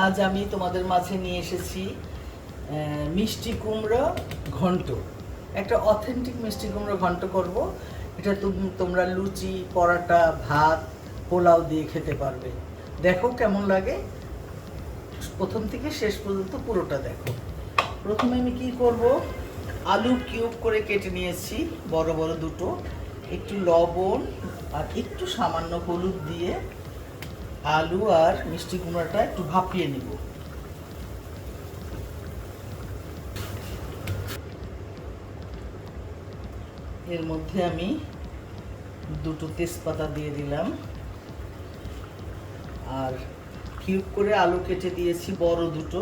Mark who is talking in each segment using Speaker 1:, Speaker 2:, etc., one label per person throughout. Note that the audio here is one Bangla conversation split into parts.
Speaker 1: আজ আমি তোমাদের মাঝে নিয়ে এসেছি মিষ্টি কুমড়ো ঘন্ট। একটা অথেন্টিক মিষ্টি কুমড়ো ঘন্ট করব। এটা তোমরা লুচি, পরাটা, ভাত, পোলাও দিয়ে খেতে পারবে। দেখো কেমন লাগে, প্রথম থেকে শেষ পর্যন্ত পুরোটা দেখো। প্রথমে আমি কি করব, আলু কিউব করে কেটে নিয়েছি, বড় বড় দুটো। একটু লবণ আর একটু সামান্য হলুদ দিয়ে আলু আর মিষ্টি কুমড়াটা একটু ভাপিয়ে নিব। এর মধ্যে আমি দুটো তেজপাতা দিয়ে দিলাম, আর কিউব করে আলু কেটে দিয়েছি বড় দুটো,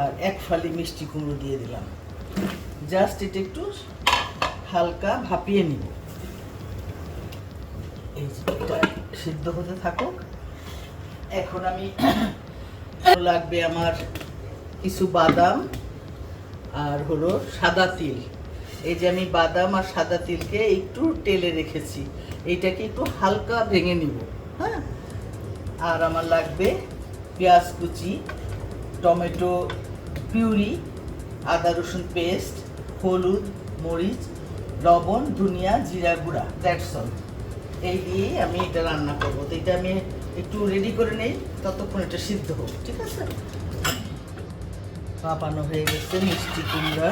Speaker 1: আর এক ফালি মিষ্টি কুমড়ো দিয়ে দিলাম। জাস্ট এটা একটু হালকা ভাপিয়ে নিব। এই যে এটা সিদ্ধ হতে থাকুক। এখন আমি লাগবে আমার কিছু বাদাম আর হলো সাদা তিল। এই যে আমি বাদাম আর সাদা তিলকে একটু তেলে রেখেছি, এইটাকে একটু হালকা ভেঙে নিব। হ্যাঁ, আর আমার লাগবে পেঁয়াজ কুচি, টমেটো পিউরি, আদা রসুন পেস্ট, হলুদ, মরিচ, লবণ, ধনিয়া, জিরা গুঁড়া, দ্যাটস অল। এই দিয়েই আমি এটা রান্না করবো। তো এটা আমি একটু রেডি করে নেই, ততক্ষণ এটা সিদ্ধ হোক, ঠিক আছে? ভাপানো হয়ে গেছে মিষ্টি কুমড়া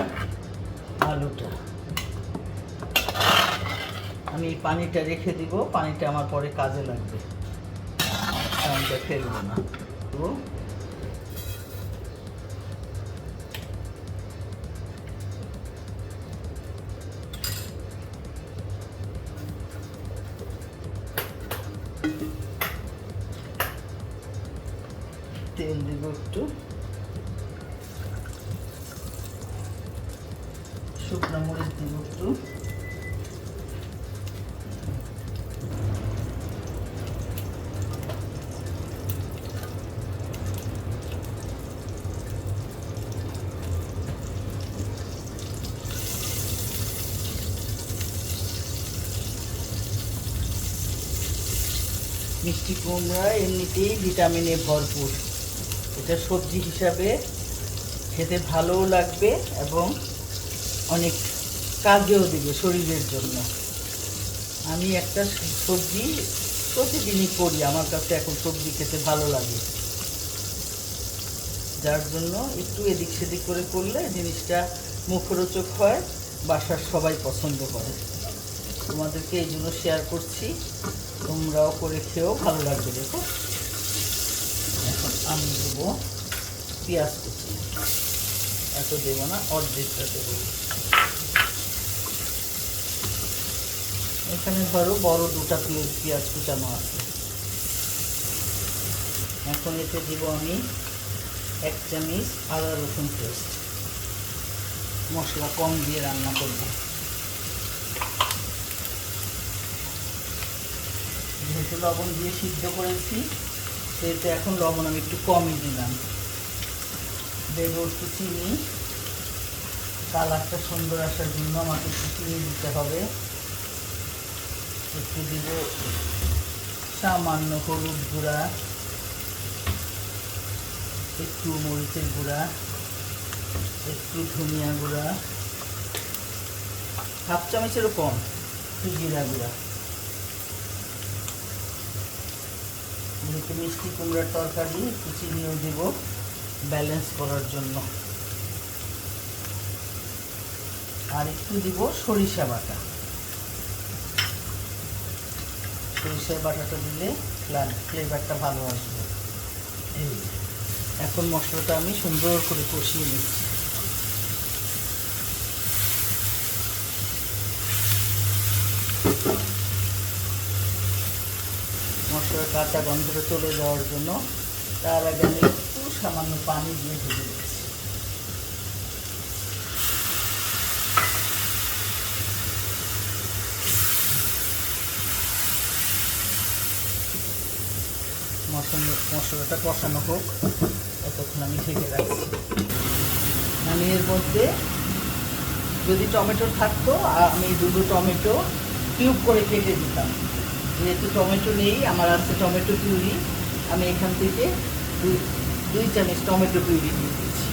Speaker 1: আলুটা। আমি এই পানিটা রেখে দিব, পানিটা আমার পরে কাজে লাগবে, পানিটা ফেলবো না। তেল দিব একটু, শুকনো মরিচ দিব একটু, মিষ্টি কুমড়া এমনিতেই ভিটামিনে ভরপুর। এটা সবজি হিসাবে খেতে ভালোও লাগবে এবং অনেক কাজেও দেবে শরীরের জন্য। আমি একটা সবজি প্রতিদিনই করি, আমার কাছে এখন সবজি খেতে ভালো লাগে, যার জন্য একটু এদিক সেদিক করে করলে জিনিসটা মুখরোচক হয়, বাসার সবাই পছন্দ করে। তোমাদেরকে এই জন্য শেয়ার করছি, তোমরাও করে খেয়েও ভালো লাগবে। দেখো এখন আমি দেবো পেঁয়াজ কুচি, এত দেবো না, অর্ধেকটা দেবো। এখানে ধরো বড় দুটা পেঁয়াজ কুচানো আছে। এখন এতে দিব আমি 1 চামচ আদা রসুন পেস্ট। মশলা কম দিয়ে রান্না করব, যেহেতু লবণ দিয়ে সিদ্ধ করেছি, সেহেতু এখন লবণ আমি একটু কমই দিলাম। দেব একটু চিনি, কালারটা সুন্দর আসার জন্য আমাকে একটু চিনি দিতে হবে। একটু দিব সামান্য হলুদ গুঁড়া, একটু মরিচের গুঁড়া, একটু ধনিয়া গুঁড়া, 1/2 চামচেরও কম, একটু জিরা গুঁড়া। যেহেতু মিষ্টি কুমড়ার তরকারি, একটু চিনিও দেব ব্যালেন্স করার জন্য। আর একটু দিব সরিষা বাটা। সরিষার বাটাটা দিলে ফ্লেভারটা ভালো আসবে। এখন মশলাটা আমি সুন্দর করে কষিয়ে নিচ্ছি। মশলার কাঁচা গন্ধটা চলে যাওয়ার জন্য তার আগে আমি একটু সামান্য পানি দিয়ে ঢেকে দিচ্ছি। মশলাটা কষানো হোক, ততক্ষণ আমি ঢেকে রাখছি। আমি এর মধ্যে যদি টমেটো থাকতো, আমি দুটো টমেটো কিউব করে কেটে দিতাম। যেহেতু টমেটো নেই, আমার আছে টমেটো পিউরি, আমি এখান থেকে 2 চামচ টমেটো পিউরি দিয়ে দিচ্ছি।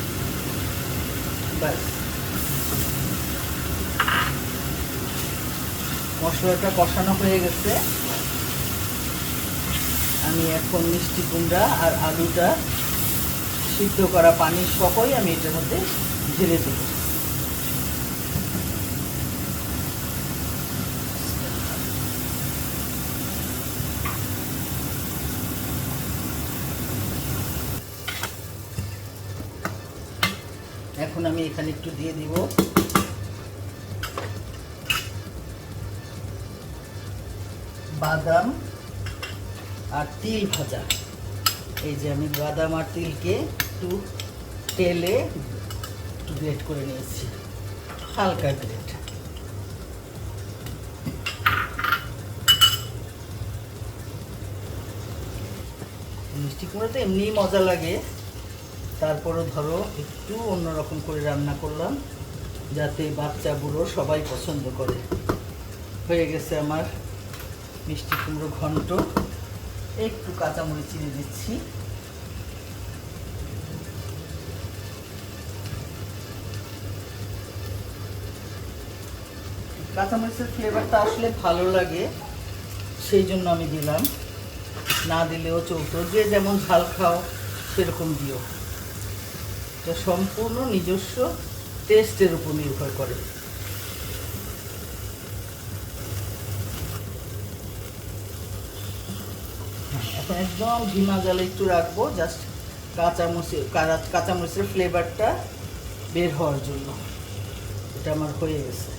Speaker 1: ব্যাস, মশলাটা কষানো হয়ে গেছে। আমি এখন মিষ্টি কুমড়া আর আলুটা সিদ্ধ করা পানির সহই আমি এটার মধ্যে ঢেলে দেব। এখন আমি এখানে একটু দিয়ে দিব বাদাম আর তিল ভাজা। এই যে আমি বাদাম আর তিলকে একটু তেলে একটু গ্রেট করে নিয়েছি, হালকা গ্রেট। মিষ্টি কুমড়া তো এমনিই মজা লাগে, তারপরও ধরো একটু অন্যরকম করে রান্না করলাম যাতে বাচ্চা বুড়ো সবাই পছন্দ করে। হয়ে গেছে আমার মিষ্টি কুমড়ো ঘন্ট। একটু কাঁচামরিচ চিড়ে দিচ্ছি। কাঁচামরিচের ফ্লেভারটা আসলে ভালো লাগে, সেই জন্য আমি দিলাম, না দিলেও চলতো। যে যেমন ঝাল খাও সেরকম দিও, এটা সম্পূর্ণ নিজস্ব টেস্টের উপর নির্ভর করে। এখন একদম ধিমা জালে একটু রাখবো, জাস্ট কাঁচামরিচের ফ্লেভারটা বের হওয়ার জন্য। এটা আমার হয়ে গেছে।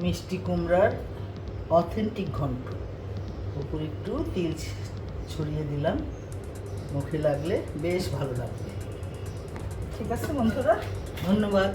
Speaker 1: মিষ্টি কুমড়ার অথেন্টিক ঘন্ট, উপরে একটু তিল ছড়িয়ে দিলাম, মুখে লাগলে বেশ ভালো লাগবে। ঠিক আছে বন্ধুরা, ধন্যবাদ।